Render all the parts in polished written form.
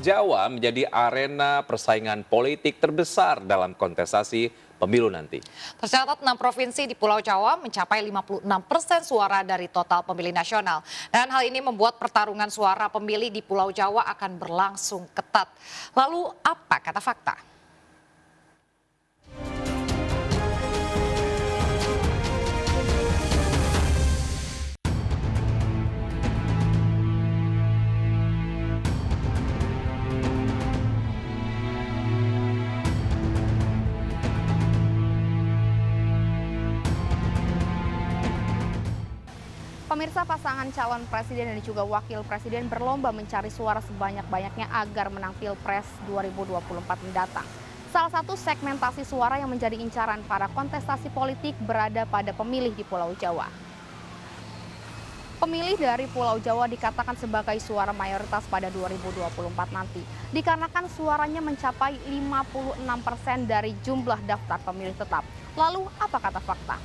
Jawa menjadi arena persaingan politik terbesar dalam kontestasi pemilu nanti. Tercatat 6 provinsi di Pulau Jawa mencapai 56% suara dari total pemilih nasional. Dan hal ini membuat pertarungan suara pemilih di Pulau Jawa akan berlangsung ketat. Lalu apa kata fakta? Pemirsa, pasangan calon presiden dan juga wakil presiden berlomba mencari suara sebanyak-banyaknya agar menang Pilpres 2024 mendatang. Salah satu segmentasi suara yang menjadi incaran para kontestasi politik berada pada pemilih di Pulau Jawa. Pemilih dari Pulau Jawa dikatakan sebagai suara mayoritas pada 2024 nanti, dikarenakan suaranya mencapai 56% dari jumlah daftar pemilih tetap. Lalu apa kata fakta?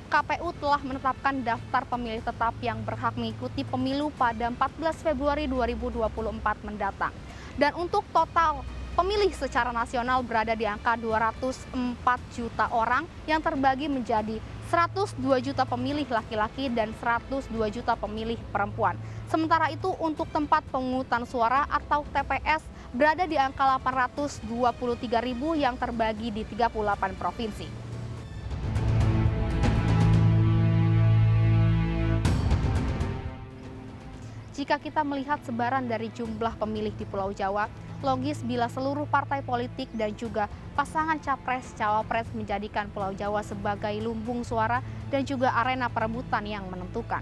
KPU telah menetapkan daftar pemilih tetap yang berhak mengikuti pemilu pada 14 Februari 2024 mendatang. Dan untuk total pemilih secara nasional berada di angka 204 juta orang yang terbagi menjadi 102 juta pemilih laki-laki dan 102 juta pemilih perempuan. Sementara itu untuk tempat pemungutan suara atau TPS berada di angka 823.000 yang terbagi di 38 provinsi. Jika kita melihat sebaran dari jumlah pemilih di Pulau Jawa, logis bila seluruh partai politik dan juga pasangan capres-cawapres menjadikan Pulau Jawa sebagai lumbung suara dan juga arena perebutan yang menentukan.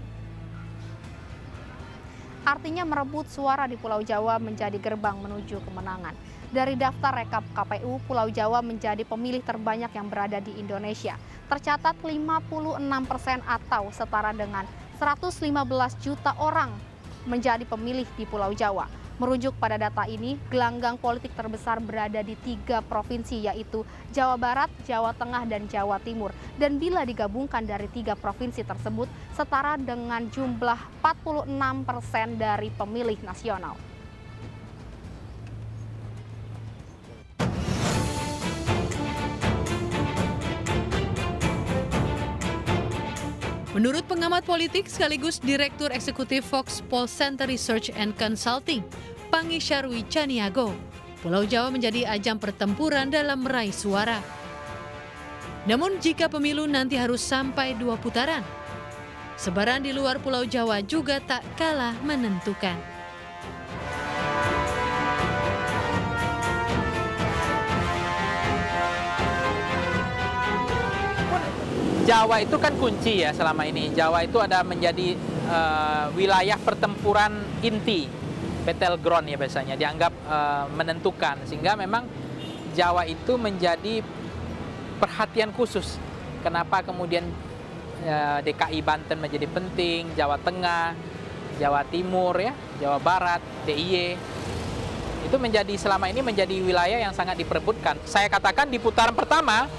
Artinya merebut suara di Pulau Jawa menjadi gerbang menuju kemenangan. Dari daftar rekap KPU, Pulau Jawa menjadi pemilih terbanyak yang berada di Indonesia. Tercatat 56% atau setara dengan 115 juta orang menjadi pemilih di Pulau Jawa. Merujuk pada data ini, gelanggang politik terbesar berada di 3 provinsi yaitu Jawa Barat, Jawa Tengah, dan Jawa Timur. Dan bila digabungkan dari 3 provinsi tersebut, setara dengan jumlah 46% dari pemilih nasional. Menurut pengamat politik sekaligus Direktur Eksekutif Fox Poll Center Research and Consulting, Pangi Syarwi Caniago, Pulau Jawa menjadi ajang pertempuran dalam meraih suara. Namun jika pemilu nanti harus sampai 2 putaran, sebaran di luar Pulau Jawa juga tak kalah menentukan. Jawa itu kan kunci ya selama ini. Jawa itu ada menjadi wilayah pertempuran inti, battleground ya biasanya, dianggap menentukan. Sehingga memang Jawa itu menjadi perhatian khusus. Kenapa kemudian DKI Banten menjadi penting, Jawa Tengah, Jawa Timur ya, Jawa Barat, DIY. Itu menjadi selama ini menjadi wilayah yang sangat diperebutkan. Saya katakan di putaran pertama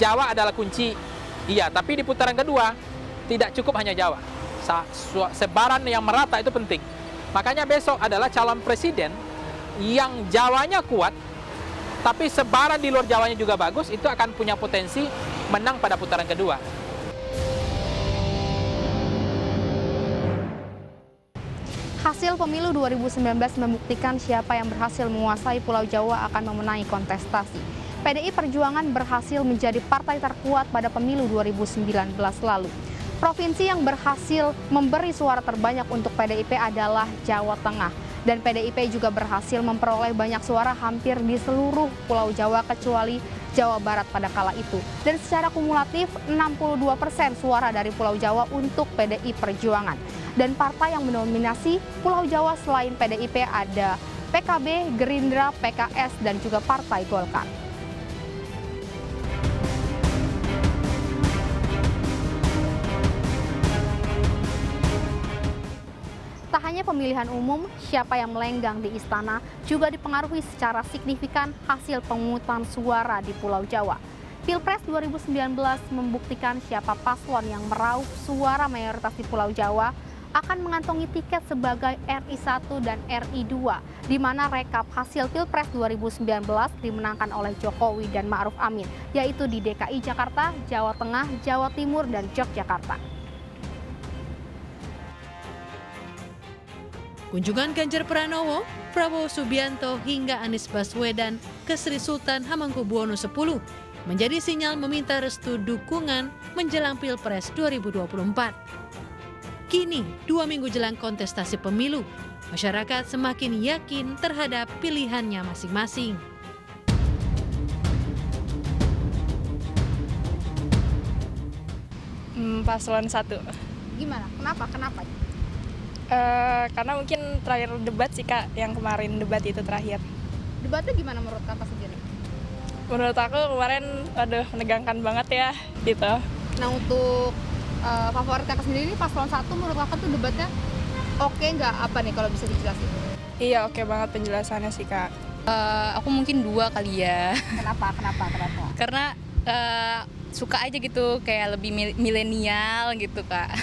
Jawa adalah kunci. Iya, tapi di putaran kedua tidak cukup hanya Jawa. Sebaran yang merata itu penting. Makanya besok adalah calon presiden yang Jawanya kuat, tapi sebaran di luar Jawanya juga bagus, itu akan punya potensi menang pada putaran kedua. Hasil pemilu 2019 membuktikan siapa yang berhasil menguasai Pulau Jawa akan memenangi kontestasi. PDI Perjuangan berhasil menjadi partai terkuat pada pemilu 2019 lalu. Provinsi yang berhasil memberi suara terbanyak untuk PDIP adalah Jawa Tengah. Dan PDIP juga berhasil memperoleh banyak suara hampir di seluruh Pulau Jawa kecuali Jawa Barat pada kala itu. Dan secara kumulatif 62% suara dari Pulau Jawa untuk PDI Perjuangan. Dan partai yang mendominasi Pulau Jawa selain PDIP ada PKB, Gerindra, PKS, dan juga Partai Golkar. Tak hanya pemilihan umum, siapa yang melenggang di istana juga dipengaruhi secara signifikan hasil pemungutan suara di Pulau Jawa. Pilpres 2019 membuktikan siapa paslon yang meraup suara mayoritas di Pulau Jawa akan mengantongi tiket sebagai RI 1 dan RI 2, di mana rekap hasil Pilpres 2019 dimenangkan oleh Jokowi dan Ma'ruf Amin, yaitu di DKI Jakarta, Jawa Tengah, Jawa Timur, dan Yogyakarta. Kunjungan Ganjar Pranowo, Prabowo Subianto hingga Anies Baswedan ke Sri Sultan Hamengkubuwono X menjadi sinyal meminta restu dukungan menjelang Pilpres 2024. Kini, 2 minggu jelang kontestasi pemilu, masyarakat semakin yakin terhadap pilihannya masing-masing. Paslon 1. Gimana? Kenapa? Karena mungkin terakhir debat sih Kak, yang kemarin debat itu terakhir. Debatnya gimana menurut Kakak sendiri? Menurut aku kemarin menegangkan banget ya gitu. Nah, untuk favorit Kakak sendiri, paslon 1 menurut Kakak tuh debatnya oke nggak? Apa nih kalau bisa dijelasin? Iya, oke banget penjelasannya sih Kak. Aku mungkin 2 kali ya. Kenapa? Karena suka aja gitu, kayak lebih milenial gitu Kak.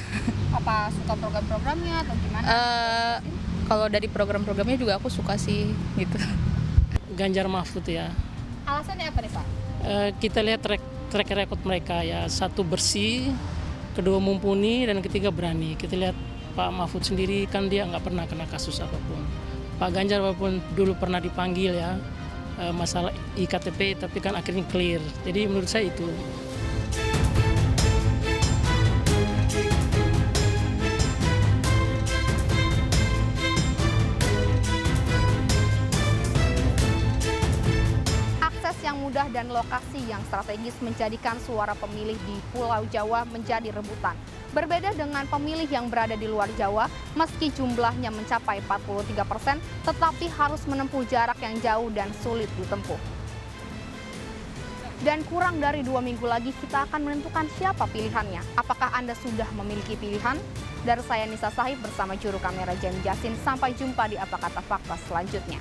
Apa suka program-programnya atau gimana? Kalau dari program-programnya juga aku suka sih gitu. Ganjar Mahfud ya. Alasannya apa nih Pak? Kita lihat track record mereka ya, 1 bersih, 2 mumpuni, dan 3 berani. Kita lihat Pak Mahfud sendiri kan dia nggak pernah kena kasus apapun. Pak Ganjar walaupun dulu pernah dipanggil ya masalah IKTP, tapi kan akhirnya clear. Jadi menurut saya itu. Yang mudah dan lokasi yang strategis menjadikan suara pemilih di Pulau Jawa menjadi rebutan. Berbeda dengan pemilih yang berada di luar Jawa, meski jumlahnya mencapai 43%, tetapi harus menempuh jarak yang jauh dan sulit ditempuh. Dan kurang dari 2 minggu lagi kita akan menentukan siapa pilihannya. Apakah Anda sudah memiliki pilihan? Dari saya Nisa Sahib bersama juru kamera Jen Jasin, sampai jumpa di Apa Kata Fakta selanjutnya.